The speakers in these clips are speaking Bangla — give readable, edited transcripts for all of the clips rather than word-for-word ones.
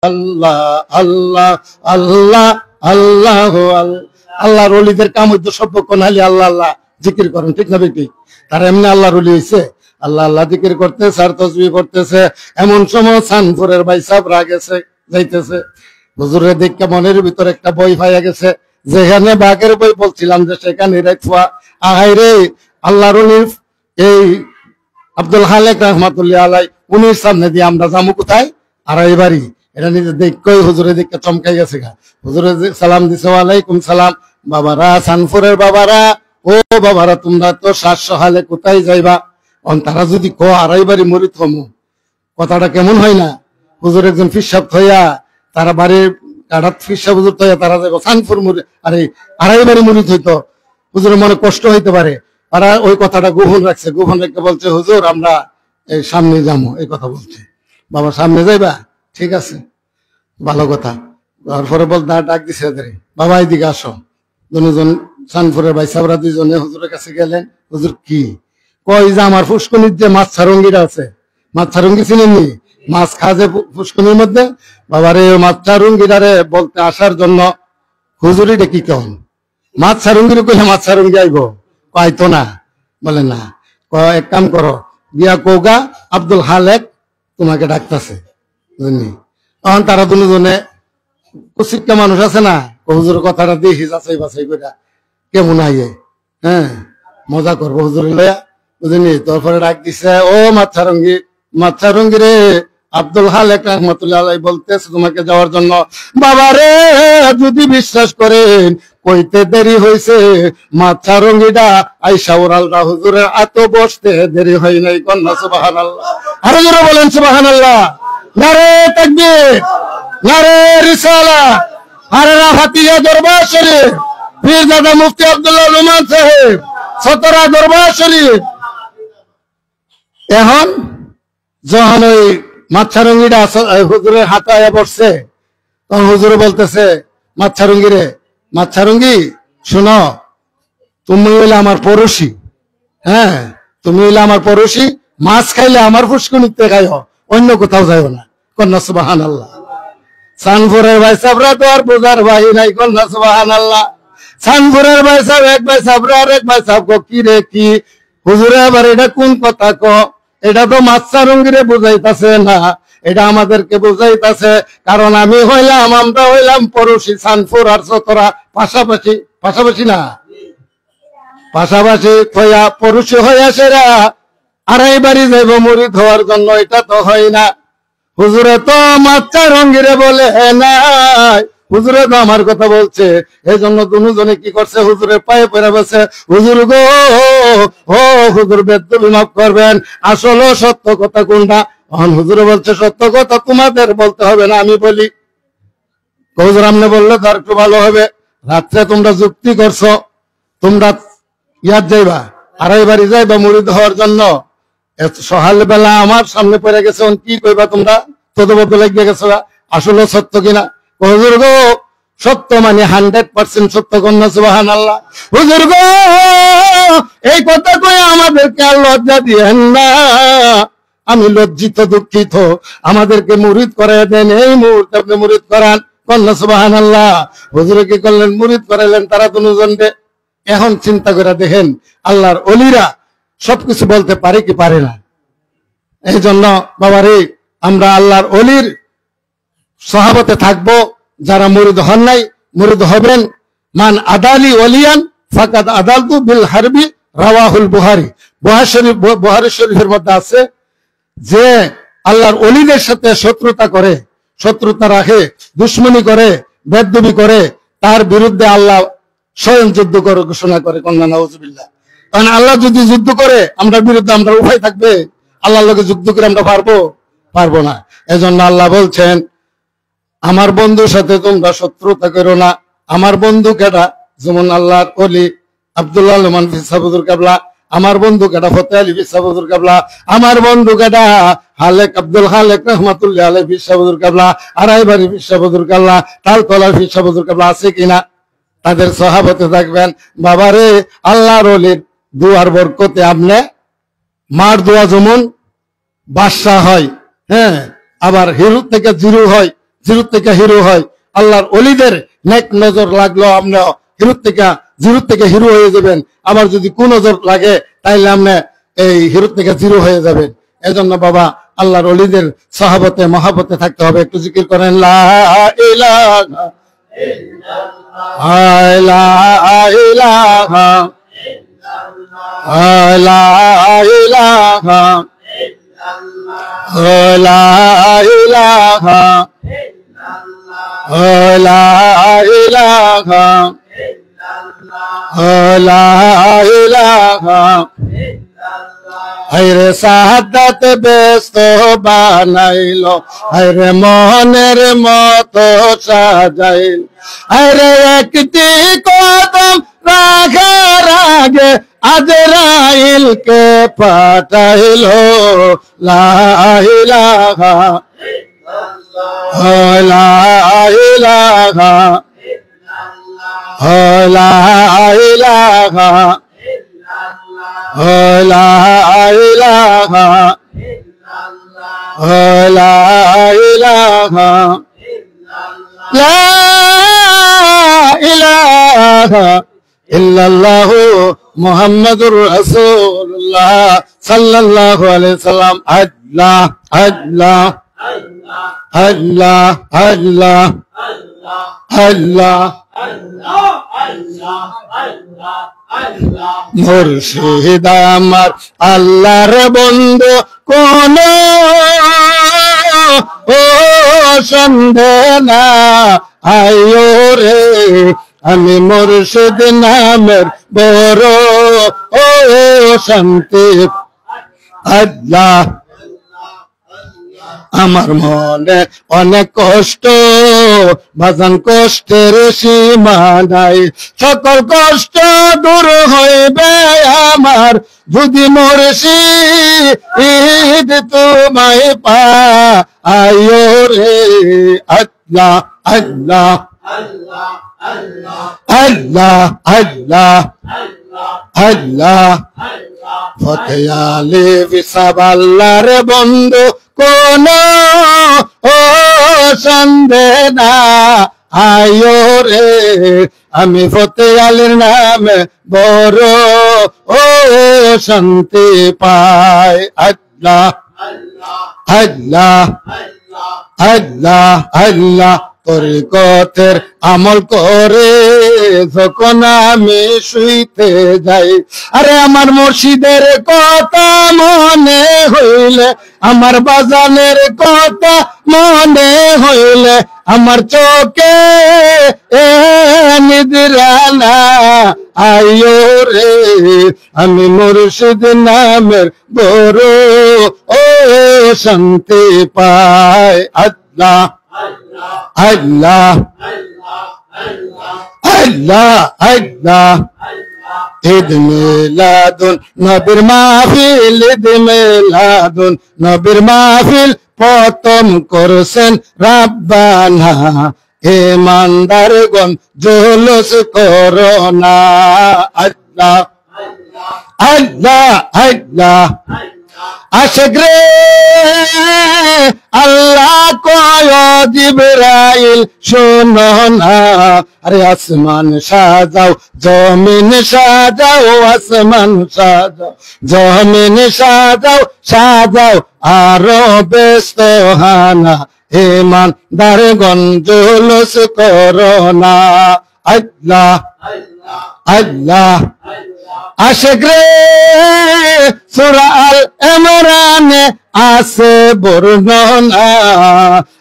আল্লাহ আল্লাহ আল্লাহ আল্লাহ আল্লাহর ওলিদের কাম হইতো সবক্ষণ খালি আল্লাহ আল্লাহ জিকির করেন, ঠিক না বেটি? তারা এমনি আল্লাহর ওলি হইছে, আল্লাহ আল্লাহ জিকির করতেছে আর তসবিহ করতেছে। এমন সময় সানপুরের ভাই সাহেব গেছে যাইতেছে, হুজুরের দেখে মনের ভিতরে একটা বই পাইয়া গেছে, যেখানে বাঘের বই বলছিলাম যে সেখানে রাখা আহাই রে আল্লাহর ওলি এই আব্দুল খালেক রহমাতুল্লাহ আলাই, উনির সামনে দিয়ে আমরা যাবো কোথায়? আড়াই বাড়ি। এটা নিজে দেখই হুজুরে দেখে চমকাই গেছে গা। হুজুরে সালাম দিছে, ওয়ালাইকুম সালাম। বাবারা, সানপুরের বাবারা, ও বাবারা, তোমরা তো 700 হালে কোথায় যাইবা? তারা যদি ক আড়াই বাড়ি মরি থমু, কথাটা কেমন হয় না? হুজুর একজন ফিসাব থইয়া তারা বাড়ির কাঠাত ফিসাব হুজুর থইয়া তারা যাইব সানপুর মরি, আরে আড়াই বাড়ি মরি থইতো। হুজুরের মনে কষ্ট হইতে পারে, তারা ওই কথাটা গোপন রাখছে। গোপন রেখে বলছে, হুজুর আমরা এই সামনে যাবো, এই কথা বলছে। বাবা সামনে যাইবা? ঠিক আছে, ভালো কথা। তারপরে বল ডাক দিছে, বাবা এদিকে আসো। দুজন সানপুরের ভাই সাবরা দুইজনে হুজুরের কাছে গেলেন। হুজুর কি কই? যে আমার ফুসকুনির যে মাছ ছারঙ্গিটা আছে, মাছ ছারঙ্গি চিনেননি? মাছ খাজে ফুসকুনির মধ্যে। বাবারে মাছ ছারঙ্গিটারে বলতে আসার জন্য হুজুরি ডেকি কেমন মাছ ছারঙ্গির কইলে মাছ ছারঙ্গি আইব? পাইতো না। বলে না, এক কাম করো, গিয়া কৌগা আব্দুল খালেক তোমাকে ডাকতেছে, বুঝলি? তখন তারা দুজনে কুচিক্কা মানুষ আছে না, হুজুরের কথাটা দেখি যাচাই বাছাই করে কেমন আইয়ে, হ্যাঁ মজা করবো হুজুর লয়া, বুঝলি? তারপরে ডাক দিছে, ও মাছারঙ্গি, মাছারঙ্গি রে, আব্দুল খালেক রহমাতুল্লাহ আলাই বলতেছে তোমাকে যাওয়ার জন্য। বাবা রে, যদি বিশ্বাস করেন কইতে দেরি হয়েছে, মাছারঙ্গিটা আইসা ওরালরা হুজুরের এত বসতে দেরি হয় নাই। কন্যা সুবহানাল্লাহ, আরো জোরে বলেন সুবহানাল্লাহ। নারে তাকবীর, নারে রিসালাত, আরে হাতিয়া দরবার শরীফ, পীরজাদা মুফতি আব্দুল্লাহ রহমান সাহেব, সতরা দরবার শরীফ। এখন যখন ওই মাছারঙ্গিটা হুজুরের হাতায় বসছে, তখন হুজুরে বলতেছে, মাছারঙ্গি রে, মাছারঙ্গি শোনো, তুমি হইলে আমার পড়োশি, হ্যাঁ তুমি হইলে আমার পড়োশি, মাছ খাইলে আমার ফুসকুনিতে খাইও, অন্য কোথাও যাইও না। কন্যা সুবহানাল্লাহ। সানপুরের ভাই সাবরা তো আর বোঝার ভাই নাই। কন্যা সুবহানাল্লাহ। সানপুরের ভাই সাহেব এক ভাই সাবরা আর এক ভাই সাহেব কি রে কি? হুজুরে আবার এটা কোন কথা ক? এটা তো মাছারঙ্গিরে বুঝাইতাছে না, এটা আমাদেরকে বুঝাইতাছে। কারণ আমি হইলাম, আমরা হইলাম পড়োশি, সানপুর আর সতরা পাশাপাশি, পাশাপাশি না পাশাপাশি হইয়া পড়োশি হইয়া সেরা আড়াই বাড়ি যাইব মুরিদ হওয়ার জন্য, এটা তো হয় না। হুজুরে তো মাছারঙ্গিরে বলে নাই, হুজুরে তো আমার কথা বলছে। এই জন্য দুজনে কি করছে, হুজুরের পায়ে পড়ে বসে, হুজুর গো, ও হুজুর বেদবি মাফ করবেন, আসলে সত্য কথা কোনটা? হুজুরে বলছে, সত্য কথা তোমাদের বলতে হবে না, আমি বলি। হুজুর আমনে বললে তার একটু ভালো হবে। রাত্রে তোমরা যুক্তি করছো, তোমরা ইয়াদ যাইবা, আড়াই বাড়ি যাইবা মুরিদ হওয়ার জন্য। সকাল বেলা আমার সামনে পড়ে গেছে, কি কইবা তোমরা? তদবদ্ধ লাগিয়ে গেছো, আসলে সত্য কিনা? হুজুর গো, সত্য মানে 100% সত্য। কন্যা সুবহানাল্লাহ। হুজুর গো, এই কথা কয়ে আমাদেরকে আর লজ্জা দিয়েন না, আমি লজ্জিত দুঃখিত, আমাদেরকে মুরিদ করে দেন, এই মুহূর্তে আপনি মুরিদ করান। কন্যা সুবহানাল্লাহ। হুজুরে কি করলেন? মুরিদ করাইলেন তারা দুজনকে। এখন চিন্তা করে দেখেন, আল্লাহর ওলিরা সবকিছু বলতে পারে কি পারে না? এই জন্য বাবারে, আমরা আল্লাহর ওলির সহাবতে থাকবো। যারা মুরিদ হন নাই, মুরিদ হবেন। মান আদালি ওলিয়ান ফাকাদ আদালতু বিল হারবি, রাওয়াহুল বুখারী। বুখারী শরীফের মধ্যে আছে যে আল্লাহর ওলিদের সাথে শত্রুতা করে, শত্রুতা রাখে, দুশ্মনী করে, বেদবি করে, তার বিরুদ্ধে আল্লাহ স্বয়ং যুদ্ধ করে ঘোষণা করে। কন্যা নাউজুবিল্লাহ। কারণ আল্লাহ যদি যুদ্ধ করে আমরা বিরুদ্ধে, আমরা উপায় থাকবে? আল্লাহর লোকে যুদ্ধ করে আমরা পারবো না। এজন্য আল্লাহ বলছেন, আমার বন্ধুর সাথে তোমরা শত্রুতা করো না। আমার বন্ধু কেডা? যেমন আল্লাহর ওলি আব্দুল্লাহ রহমান ফিসাবুদুর কাবলা, আমার বন্ধু কেডা? ফতে আলী ফিসাবুদুর কাবলা, আমার বন্ধু কেডা? হালেক আব্দুল খালেক রহমাতুল্লাহ আলাইহি ফিসাবুদুর কাবলা, আড়াই বাড়ি ফিসাবুদুর কাবলা, তালতলার ফিসাবুদুর কাবলা। আছে কিনা? তাদের সহাবতে থাকবেন। বাবারে, আল্লাহর ওলির দুয়ার বরকতে আপনি মার দোয়া যেমন বাদশা হয়, হ্যাঁ, আবার হিরু থেকে জিরু হয়, জিরো থেকে হিরো হয়। আল্লাহর ওলিদের নেক নজর লাগলো আপনি জিরো থেকে হিরো হয়ে যাবেন। আবার যদি কোন নজর লাগে তাইলে আপনি এই হিরো থেকে জিরো হয়ে যাবেন। এজন্য বাবা আল্লাহর ওলিদের সাহাবতে মহাবতে থাকতে হবে। একটু জিকির করেন লা ইলাহা ইল্লাল্লাহ লা ইলাহা লা ইলাহা লা ইলাহা লা ইলাহা হায়রে সাহাদাত ব্যস্ত বানাইলো, হায়রে মনের মতো সাজাইল, হায়রে একটি কদম রাখার আগে আজরাইলকে পাঠাইলো। লা ইলাহা লা ইলাহা লা ইলাহা লা ইলাহা লা ইলাহা লা ইলাহা ইল্লাল্লাহ মুহাম্মাদুর রাসূলুল্লাহ সাল্লাল্লাহু আলাইহি সাল্লাম। আল্লাহ আল্লাহ আল্লাহ আল্লাহ আল্লাহ মুর্শিদ আমার আল্লাহর বন্ধু কোন ও সন্দেহ না আয়ো রে, আমি মুর্শিদ নামের বড় ও শান্তি। আল্লাহ আমার মনে অনেক কষ্ট, বাজান কষ্টের সীমা নাই, সকল কষ্ট দূর হইবে আমার যদি মুর্শিদ তোমায় পাইও রে। আল্লাহ আল্লাহ আল্লাহ আল্লাহ আল্লাহ ফতে আলী বিসাব আল্লাহর বন্ধু কোন ও সন্দেহ না আয়ো রে, আমি ফতে আলীর নামে বড় ও শান্তি পাই। আল্লাহ আল্লাহ আল্লাহ আল্লাহ তরিকতের আমল করে যখন আমি শুইতে যাই, আরে আমার মুর্শিদের কথা মনে হইলে, আমার বাজানের কথা মনে হইলে, আমার চোখে নিদ্রা না আয়ো রে, আমি মুর্শিদ নামের বড় ও শান্তি পাই। আল্লাহ আল্লাহ আল্লাহ আল্লাহ ঈদ মিলাদুন নবীর মাহফিল, ঈদ মিলাদুন নবীর মাহফিল প্রথম করছেন রাব্বানা, ইমানদারগণ জুলুস করো না। আল্লাহ আল্লাহ আল্লাহ আশিক রে আল্লাহ কয় জিবরাইল শোনো না, আরে আসমান সাজাও জমিন সাজাও, আসমান সাজাও জমিন সাজাও, সাজাও আরো ব্যস্ত হানা, ইমানদারগণ জুলুস করো না। আল্লাহ আল্লাহ আশিক রে সূরা আল ইমরানে আছে বর্ণনা,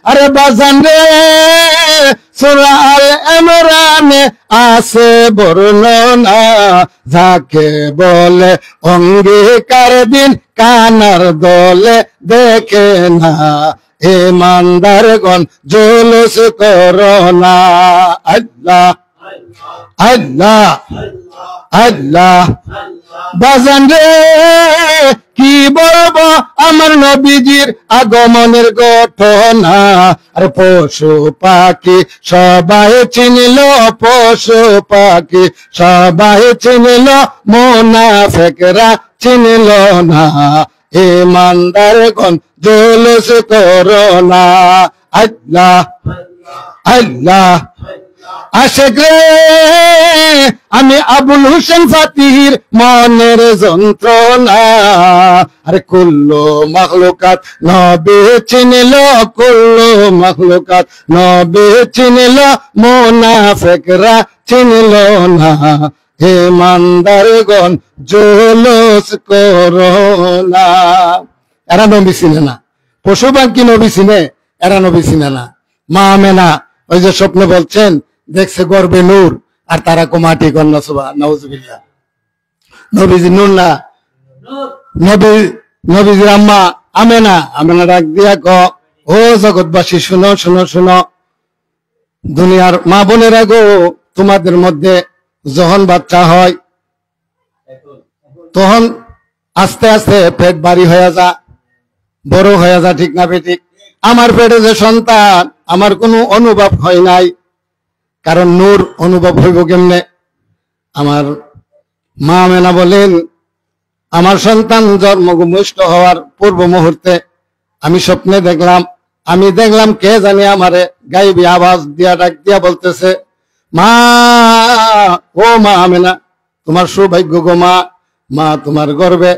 আরে বাজান রে সূরা আল ইমরানে আছে বর্ণনা, যাকে বলে অঙ্গীকার দিন কানার দলে দেখে না, ইমানদারগণ জুলুস করো না। আল্লাহ আল্লাহ আল্লাহ বাজান রে কি বলবো আমার নবীজির আগমনের ঘটনা, আর পশু পাখি সবাই চিনল, পশু পাখি সবাই চিনল, মুনাফিকরা চিনল না, ইমানদারগণ জুলুস করো না। আল্লাহ আল্লাহ আশেক রে আমি আবুল হোসেন ফাতিহির মনের যন্ত্রণা আরে কুল্লু মাখলুকাত নবী চিনিল কুল্লু মাখলুকাত নবী চিনিল মুনাফিকরা চিনিল না ইমানদারগণ জুলুস করোনা এরা নবী চিনে না পশু পাখি নবী চিনে এরা নবী চিনে না মা আমেনা ওই যে স্বপ্নে বলছেন দেখছে গর্বে নূর আর তারা মাটি কন্যা সুবহান নাউজুবিল্লাহ নবীজি নূর না নবীজির আম্মা আমেনা আমেনা ডাক দিয়া ক ও জগৎবাসী শুনো শুনো শুনো দুনিয়ার মা বোনেরা গো তোমাদের মধ্যে যখন বাচ্চা হয় তখন আস্তে আস্তে পেট ভারী হয়ে যা বড় হয়ে যা ঠিক না বেঠিক আমার পেটে যে সন্তান আমার কোনো অনুভব হয় নাই কারণ নূর অনুভব হইব কেমনে আমার মা মেনা বলেন আমার সন্তান জন্মভূমিষ্ঠ হওয়ার পূর্ব মুহূর্তে আমি স্বপ্নে দেখলাম কে জানি আমারে গাইবি আওয়াজ দিয়া ডাক দিয়া বলতেছে মা ও মা আমেনা তোমার সৌভাগ্য গো মা মা তোমার গর্বে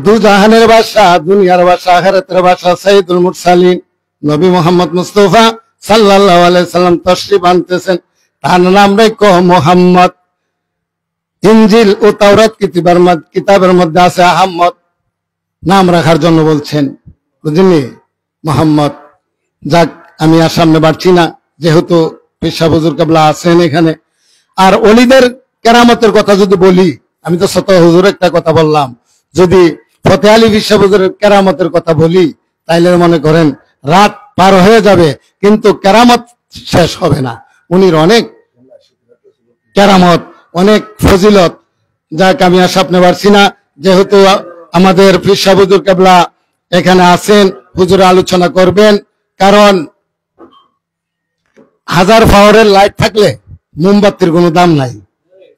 দু জাহানের বাদশা দুনিয়ার বাদশা আখিরাতের বাদশা সাইয়্যিদুল মুরসালিন নবী মুহাম্মদ মুস্তাফা সাল্লাল্লাহু আলাইহি সাল্লাম তাশরীফ আনতেছেন তার নাম রাখো মুহাম্মদ ইনজিল ও তাওরাত কিতাবের মধ্যে আছে আহমদ নাম রাখার জন্য বলছেন বুঝলি মুহাম্মদ যাক আমি আর সামনে বাড়ছি না যেহেতু পেশা হুজুর কেবলা আছেন এখানে আর ওলিদের কেরামতের কথা যদি বলি আমি তো শত হুজুর একটা কথা বললাম যদি ফতে আলী পেশা হুজুরের কেরামতের কথা বলি তাইলে মনে করেন রাত পার হয়ে যাবে কিন্তু কেরামত শেষ হবে না উনির অনেক কেরামত অনেক ফজিলত যাক আমি আর সামনে বাড়ছি না যেহেতু আমাদের পেশা হুজুর কেবলা এখানে আছেন হুজুর আলোচনা করবেন কারণ হাজার পাওয়ারের লাইট থাকলে মোমবাতির কোনো দাম নাই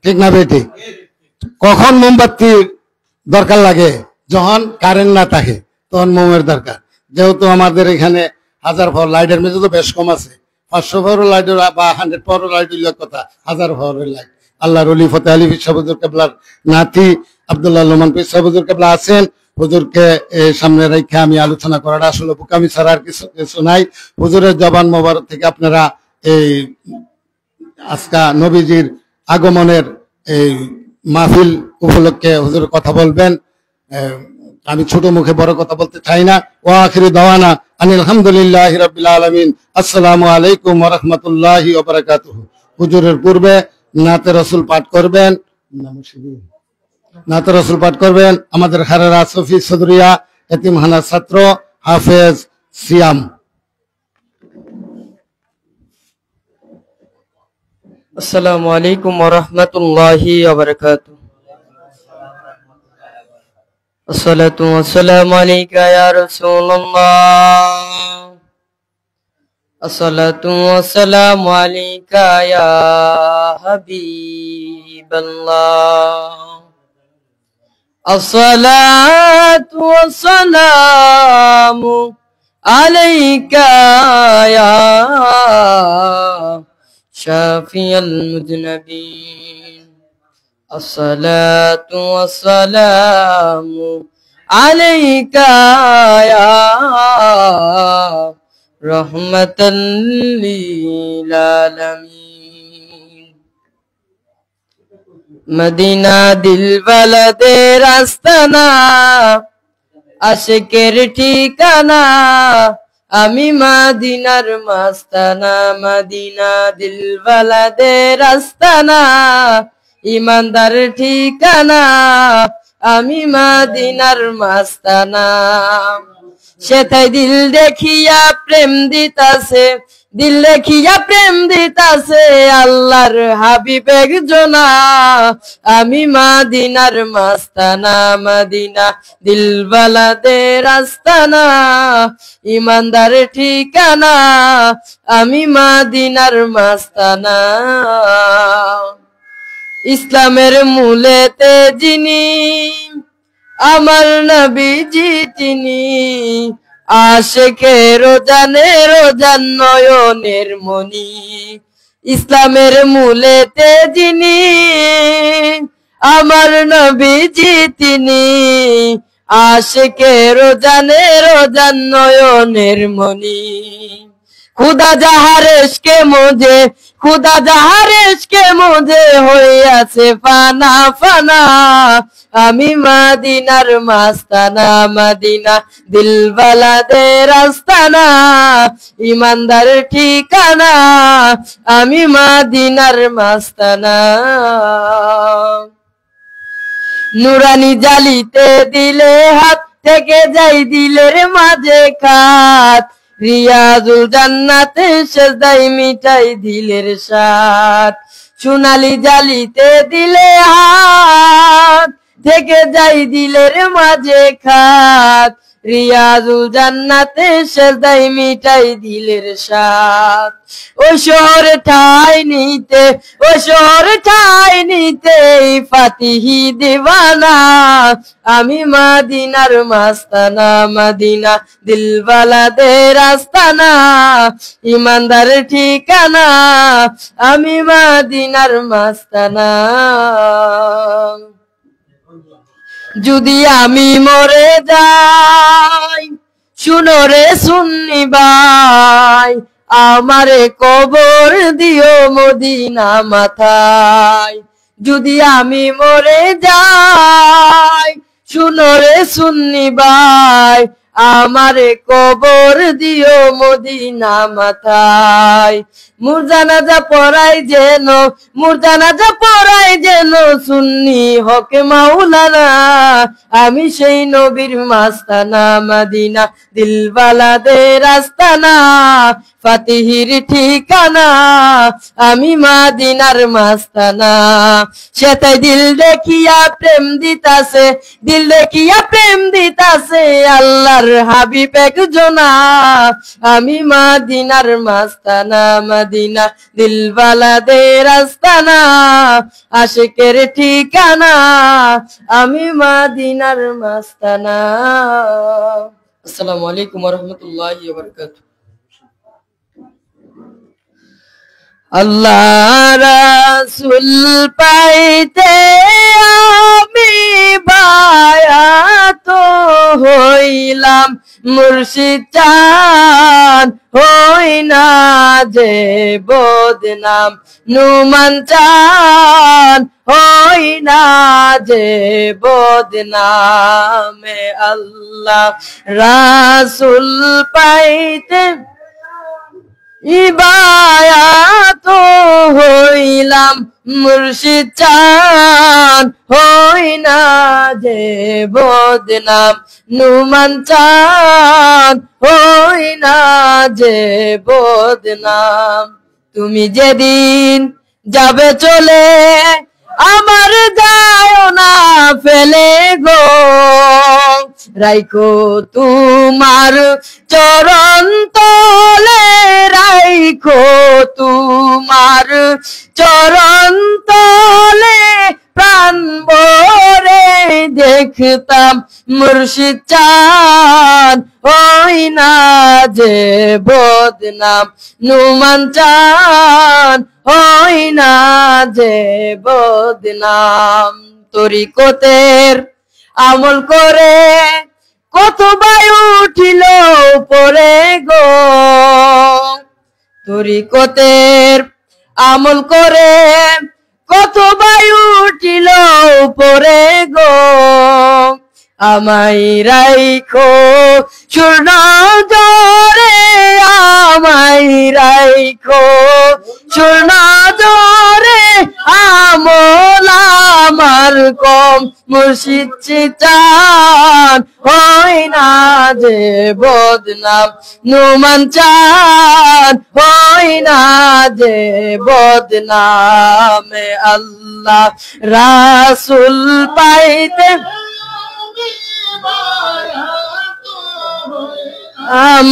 ঠিক না বেটি কখন মোমবাতির দরকার লাগে যখন কারেন্ট না থাকে তখন মোমের দরকার যেহেতু আমাদের এখানে হাজার পাওয়ার লাইটের মধ্যে তো বেশ কম আছে 500 পাওয়ার লাইট বা 100 পাওয়ার লাইট কথা হাজার পাওয়ারের লাইট আল্লাহর ওলি ফতে আলী পেশা হুজুর কেবলার নাতি আব্দুল্লাহ লোমান পেশা হুজুর কেবলা আছেন হুজুরকে সামনে রেখে আমি আলোচনা করাটা আসলে বোকামি ছাড়া আর কিছু নাই হুজুরের জবান মোবারক থেকে আপনারা এই আজকা নবীজির আগমনের এই মাহফিল উপলক্ষে হুজুর কথা বলবেন আমি ছোট মুখে বড় কথা বলতে চাই না ওয়া আখিরু দাওয়ানা আনিল হামদুলিল্লাহি রাব্বিল আলামিন আসসালামু আলাইকুম ওয়া রাহমাতুল্লাহি ওয়া বারাকাতুহু হুজুরের পূর্বে নাতে রাসূল পাঠ করবেন নাতে রাসূল পাঠ করবেন আমাদের খারেরা সফি সদরিয়া এতিমখানার ছাত্র হাফেজ সিয়াম আসসালামু আলাইকুম ওয়া রাহমাতুল্লাহি ওয়া বারাকাতুহু আসসালাতু ওয়াসসালামু আলাইকা ইয়া রাসূলুল্লাহ আসসালাতু ওয়াসসালামু আলাইকা ইয়া হাবিবাল্লাহ আসসালাতু ওয়াসসালামু আলাইকা ইয়া شافي المذنبين الصلاة والسلام عليك يا رحمة للعالمين مدينة दिल वाले রাস্তানা আশিকের ঠিকানা আমি মদিনার মাস্তানা মদিনা দিলওয়ালাদের আস্তানা ইমানদার ঠিকানা আমি মদিনার মাস্তানা সেথায় দিল দেখিয়া প্রেম দিতাছে দিল দেখিয়া প্রেম দিতাছে আল্লাহর হাবিব একজনা আমি মদিনার মাস্তানা মদিনা দিলওয়ালাদের আস্তানা ইমানদার ঠিকানা আমি মদিনার মাস্তানা ইসলামের মূলেতে যিনি আমার নবীজি তিনি আশেকের রোজানে রোজান নয়নের মনি, ইসলামের মূলেতে যিনি আমার নবীজি তিনি। আশেকের রোজানে রোজান নয়নের মনি, খুদা যাহার ইশকে মুঝে, খুদা যাহার ইশকে মুঝে হইয়াছে ফানা ফানা। আমি মদিনার মাস্তানা, মদিনা দিলওয়ালাদের আস্তানা, ইমানদার ঠিকানা, আমি মদিনার মাস্তানা। নুরানি জালিতে দিলে হাত, থেকে যাই দিলের মাঝে খাত, রিয়াজুল জান্নাতে সেজদাই মিটাই দিলের স্বাদ। সোনালি জালিতে দিলে হাত, থেকে যাই দিলের মাঝে খাত, রিয়াজুল জান্নাতে সেজদাই মিটাই দিলের স্বাদ। ওই শহরে ঠাই নিতে, ওই শহরে ঠাই নিতে ফাতিহি দিওয়ানা, আমি মদিনার মাস্তানা, মদিনা দিলওয়ালাদের আস্তানা, ইমানদার ঠিকানা, আমি মদিনার মাস্তানা। যদি আমি মরে যাই, শুনো রে সুন্নি ভাই, আমারে কবর দিও মদিনা মাথায়। যদি আমি মরে যাই, শুনো রে সুন্নি ভাই, আমারে কবর দিও মদিনা মাথায়। মুর জানাজা পড়াই যেন, মুর জানাজা পড়াই যেন সুন্নি হক মাওলানা, আমি সেই নবীর মাস্তানা, মদিনা দিলওয়ালাদের আস্তানা, ফাতিহির ঠিকানা, আমি মদিনার মাস্তানা। সেটাই দিল দেখিয়া প্রেম দিতাছে, দিল দেখিয়া প্রেম দিতাছে আল্লাহর হাবিব একজনা, আমি মদিনার মাস্তানা, মদিনা দিলওয়ালাদের আস্তানা, আশিকের ঠিকানা, আমি মদিনার মাস্তানা। আসসালামু আলাইকুম ওয়া রাহমাতুল্লাহি ওয়া বারাকাতুহু। আল্লাহ রাসূল পাইতে আমি বায়াত হইলাম, মুর্শিদ চান হই না যে বদনাম, নুমান চান হই না যে বদনাম। আল্লাহ রাসূল পাইতে ইবায়াত হইলাম, মুর্শিদ চান হই না যে বদনাম, নুমান চান হই না যে বদনাম। তুমি যেদিন যাবে চলে আমার যায় না ফেলে গো, রাইখো তোমার চরণ তলে, রাইখো তোমার চরণ তলে, প্রাণ ভরে দেখতাম মুর্শিদ চান হই না যে বদনাম, নুমান চান হই না যে বদনাম। তরিকতের আমল করে কত বায়ু উঠিল পরে গো, তরিকতের আমল করে কত বায়ু উঠিল পরে গো, আমায় রাইখো চূর্ণ জরে, আমায় রাইখো চূর্ণ জরে, আমল আমার কম, মুর্শিদ চান হই না যে বদনাম, নুমান চান হই না যে বদনাম। আল্লাহ রাসূল পাইতে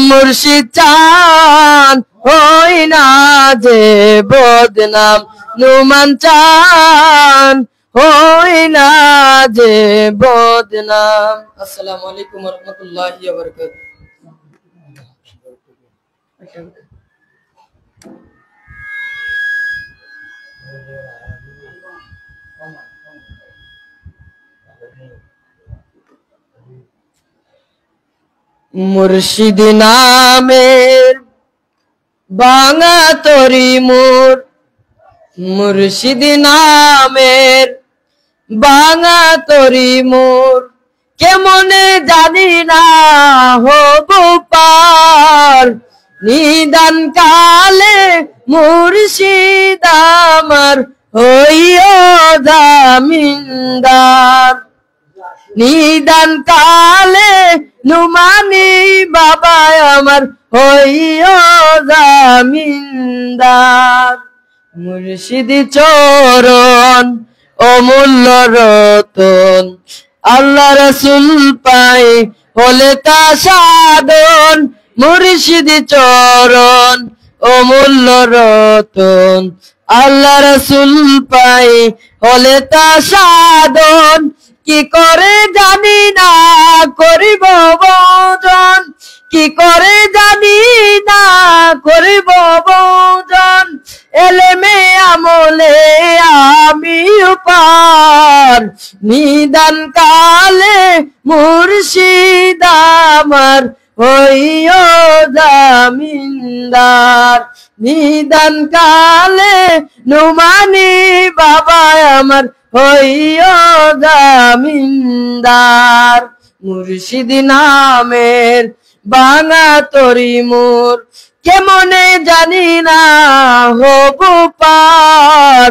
মুর্শিদ চান হই না যে বদনাম, নুমান চান হই না যে বদনাম। আসসালামু আলাইকুম ওয়া রাহমাতুল্লাহি ওয়া বারাকাতুহু। মুর্শিদ নামের বাঙা তরি মোর, মুর্শিদ নামের বাঙা তরি মোর, কেমনে জানি না হব পার, নিদান কালে মুর্শিদ আমার হইও জামিনদার, নিদান কালে নুমানি বাবা আমার হইও জামিনদার। মুর্শিদ চরণ অমূল্য রতন, আল্লাহ রাসূল পাই হলে তা সাধন, মুর্শিদ চরণ অমূল্য রতন, আল্লাহ রাসূল পাই হলে তা সাধন, কি করে জানি না করিব ভজন, কি করে জানি না করিব ভজন, এলেমে আমলে আমি পার, নিদান কালে মুর্শিদ আমার হইও জামিনদার, নিদান কালে নুমানি বাবা আমার হইও জামিনদার। মুর্শিদ নামের বাঙা তরি মোর, কেমনে জানি না হব পার,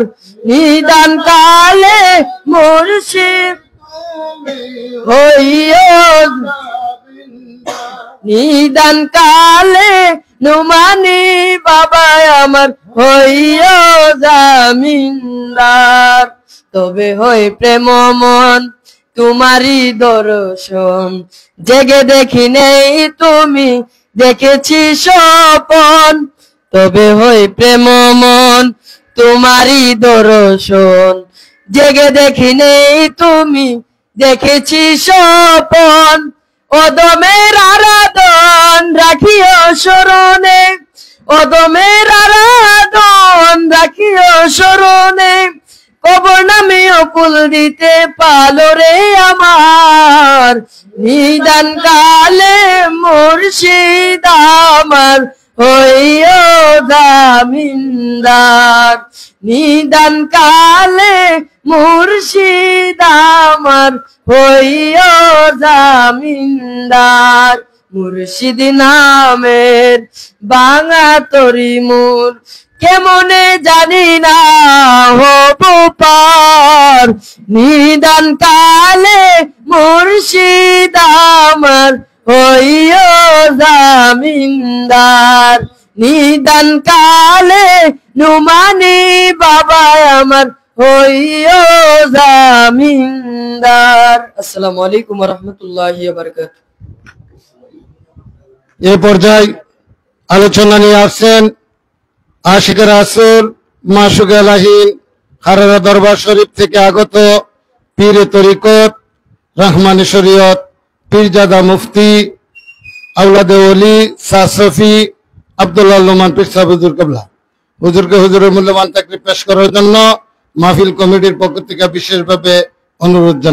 নিদান কালে মুর্শিদ হইও, নিদান কালে নুমানি বাবা আমার হইও জামিনদার। তবে হয় প্রেম মন তোমারি দর্শন, জেগে দেখি নেই তুমি দেখেছি স্বপন, তবে হয় প্রেম মন তোমারি দর্শন, জেগে দেখি নেই তুমি দেখেছি স্বপন, অদমের আরাধন রাখিও স্মরণে, অদমের আরাধন রাখিও স্মরণে, কবর নামে অকুল দিতে পালো রে আমার, নিদান কালে মুর্শিদ আমার হইও জামিনদার, নিদান কালে মুর্শিদ আমার হইও জামিনদার। মুর্শিদ নামের বাঙা তরি মোর, কেমনে জানি না হব পার, নিদান কালে মুর্শিদ আমার হইও জামিনদার, নিদান কালে নুমানি বাবা আমার হইও জামিনদার। আসসালামু আলাইকুম ওয়া রাহমাতুল্লাহি ওয়া বারাকাতুহু। এ পর্যায়ে আলোচনা নিয়ে আসছেন আশিকে রাসূল মাসুকে এলাহীন হারারা দরবার শরীফ থেকে আগত পীরে তরিকত রহমানী শরীয়ত পীরজাদা মুফতি আওলাদে ওলি সাসফি আব্দুল্লাহ লোমান পীর সাহেব হুজুর কিবলা। হুজুরকে হুজুরের মূল্যবান তাকরির পেশ করার জন্য মাহফিল কমিটির পক্ষ থেকে বিশেষভাবে অনুরোধ জানাই।